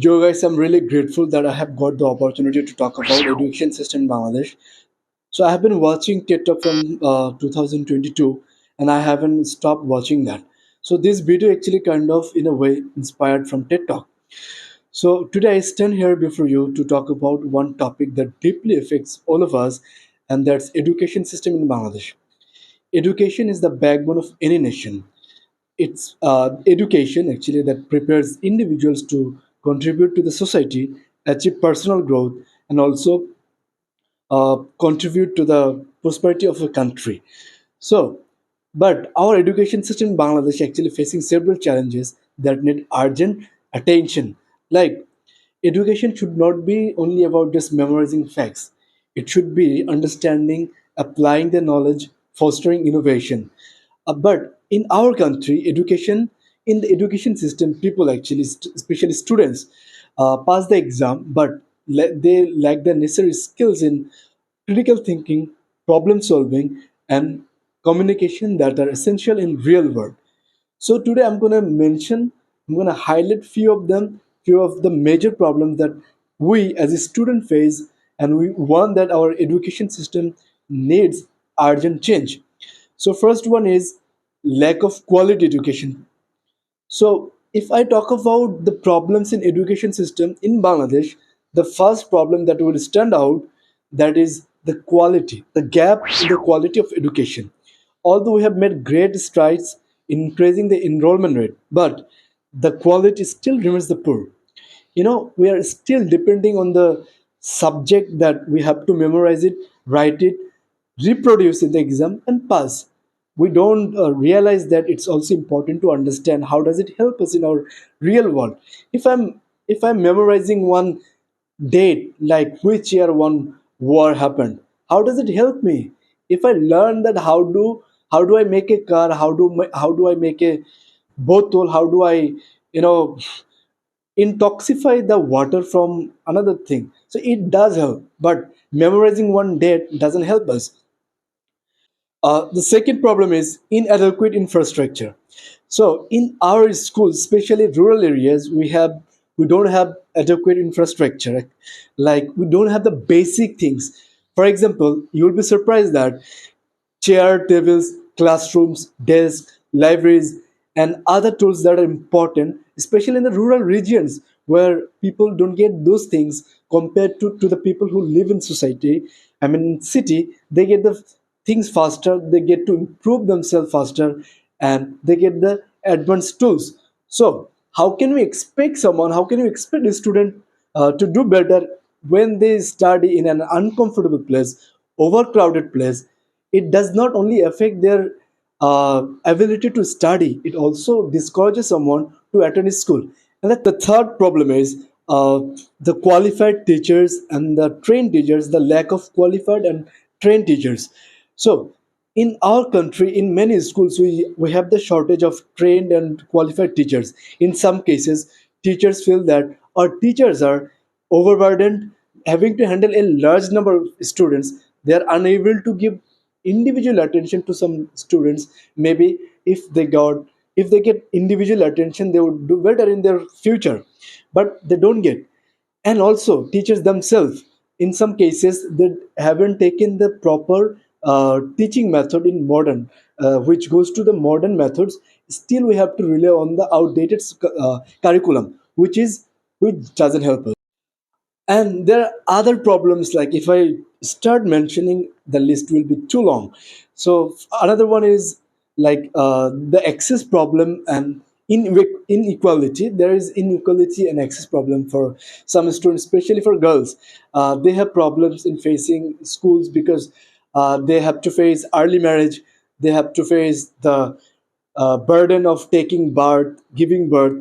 Yo guys, I'm really grateful that I have got the opportunity to talk about education system in Bangladesh. So I have been watching TikTok from 2022 and I haven't stopped watching that. So this video actually kind of in a way inspired from TikTok. So today I stand here before you to talk about one topic that deeply affects all of us, and that's education system in Bangladesh. Education is the backbone of any nation. It's education actually that prepares individuals to contribute to the society, achieve personal growth, and also contribute to the prosperity of a country. So, but our education system in Bangladesh actually facing several challenges that need urgent attention. Like education should not be only about just memorizing facts. It should be understanding, applying the knowledge, fostering innovation. But in our country, in the education system, people actually, especially students, pass the exam, but they lack the necessary skills in critical thinking, problem solving, and communication that are essential in real world. So today I'm gonna highlight few of them, few of the major problems that we as a student face, and we want that our education system needs urgent change. So first one is lack of quality education. So if I talk about the problems in education system in Bangladesh, the first problem that will stand out, that is the quality, the gap in the quality of education. Although we have made great strides in increasing the enrollment rate, but the quality still remains the poor. We are still depending on the subject that we have to memorize it, write it, reproduce in the exam and pass. We don't realize that it's also important to understand how does it help us in our real world. If i'm if i'm memorizing one date, like which year one war happened, how does it help me? If I learn that how do I make a car, how do I make a bottle, how do I you know intoxify the water from another thing. So it does help, but memorizing one date doesn't help us. The second problem is inadequate infrastructure. So in our schools, especially rural areas, we don't have adequate infrastructure. Like we don't have the basic things. For example, you'll be surprised that chair, tables, classrooms, desks, libraries, and other tools that are important, especially in the rural regions where people don't get those things compared to the people who live in society. I mean, in city, they get the things faster, they get to improve themselves faster, and they get the advanced tools. So, how can you expect a student to do better when they study in an uncomfortable place, overcrowded place? It does not only affect their ability to study, it also discourages someone to attend school. And the third problem is the qualified teachers and the trained teachers, the lack of qualified and trained teachers. So in our country, in many schools, we have the shortage of trained and qualified teachers. In some cases, teachers feel that our teachers are overburdened, having to handle a large number of students. They are unable to give individual attention to some students. Maybe if they get individual attention, they would do better in their future, but they don't get. And also teachers themselves, in some cases, they haven't taken the proper teaching method in modern, which goes to the modern methods. Still we have to rely on the outdated curriculum, which doesn't help us. And there are other problems, like if I start mentioning, the list will be too long. So another one is like the access problem and inequality. There is inequality and access problem for some students, especially for girls. They have problems in facing schools because they have to face early marriage, they have to face the burden of taking birth, giving birth,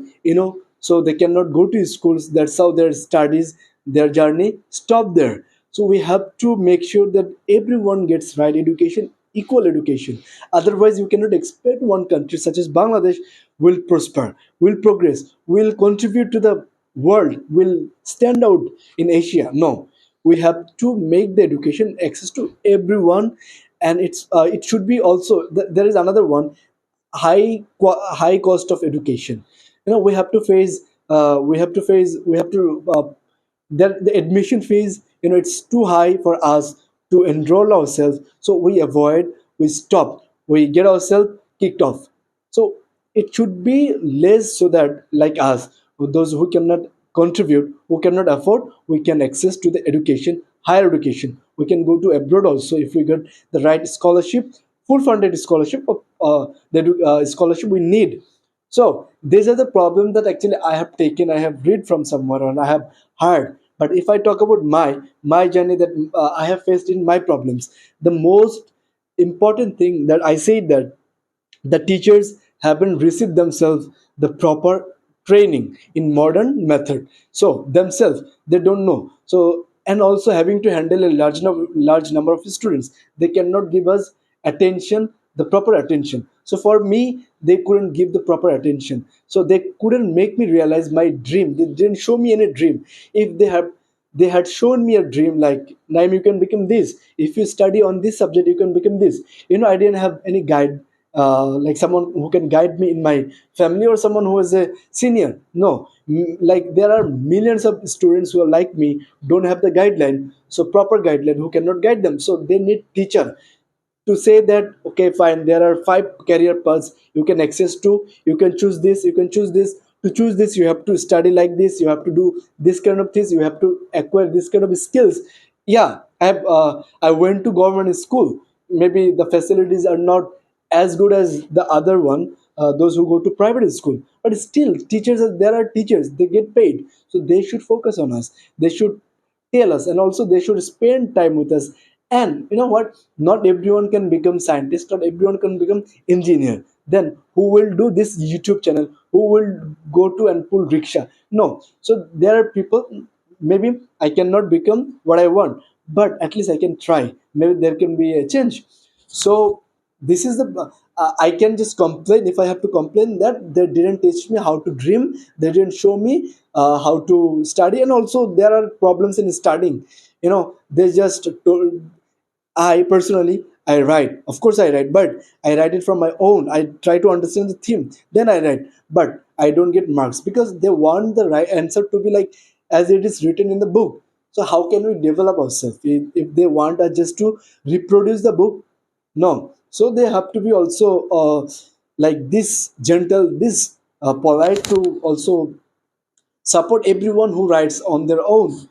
so they cannot go to schools. That's how their studies, their journey stop there. So we have to make sure that everyone gets right education, equal education. Otherwise, you cannot expect one country such as Bangladesh will prosper, will progress, will contribute to the world, will stand out in Asia. No, we have to make the education access to everyone. And it should be also there is another one, high cost of education. We have to face we have to face we have to the admission fees, it's too high for us to enroll ourselves, so we avoid, we stop, we get ourselves kicked off. So it should be less, so that like us, those who cannot contribute, who cannot afford, we can access to the education, higher education. We can go to abroad also if we get the right scholarship, full funded scholarship, of scholarship we need. So these are the problems that actually I have taken, I have read from somewhere, and I have heard. But if I talk about my journey that I have faced in my problems, the most important thing that I say that the teachers haven't received themselves the proper training in modern method. So themselves they don't know. So and also having to handle a large number of students, they cannot give us attention, the proper attention. So for me, they couldn't give the proper attention, so they couldn't make me realize my dream. They didn't show me any dream. If they had shown me a dream like, Naim, you can become this, if you study on this subject you can become this. I didn't have any guide, like someone who can guide me in my family, or someone who is a senior. No. Like there are millions of students who are like me, don't have the guideline, so proper guideline, who cannot guide them, so they need teacher to say that, okay, fine, there are five career paths you can access to, you can choose this, you can choose this. To choose this, you have to study like this, you have to do this kind of things, you have to acquire this kind of skills. Yeah, I went to government school. Maybe the facilities are not as good as the other one, those who go to private school, but still teachers there are teachers, they get paid, so they should focus on us, they should tell us, and also they should spend time with us. And you know what, not everyone can become scientist, not everyone can become engineer. Then who will do this YouTube channel, who will go to and pull rickshaw? No. So there are people, maybe I cannot become what I want, but at least I can try, maybe there can be a change. So this is the I can just complain if I have to complain that they didn't teach me how to dream, they didn't show me how to study. And also there are problems in studying. They just told, I personally, I write. Of course, I write, but I write it from my own. I try to understand the theme, then I write. But I don't get marks because they want the right answer to be like as it is written in the book. So how can we develop ourselves if they want us just to reproduce the book? No. So they have to be also like this gentle, this polite to also support everyone who writes on their own.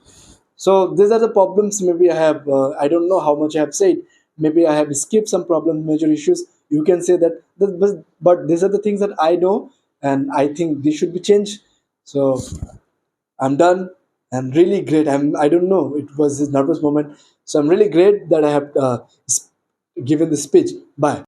So these are the problems. Maybe I have, I don't know how much I have said. Maybe I have skipped some problems, major issues. You can say that, but these are the things that I know, and I think this should be changed. So I'm done. I'm really great. I don't know. It was this nervous moment. So I'm really great that I have given the speech. Bye.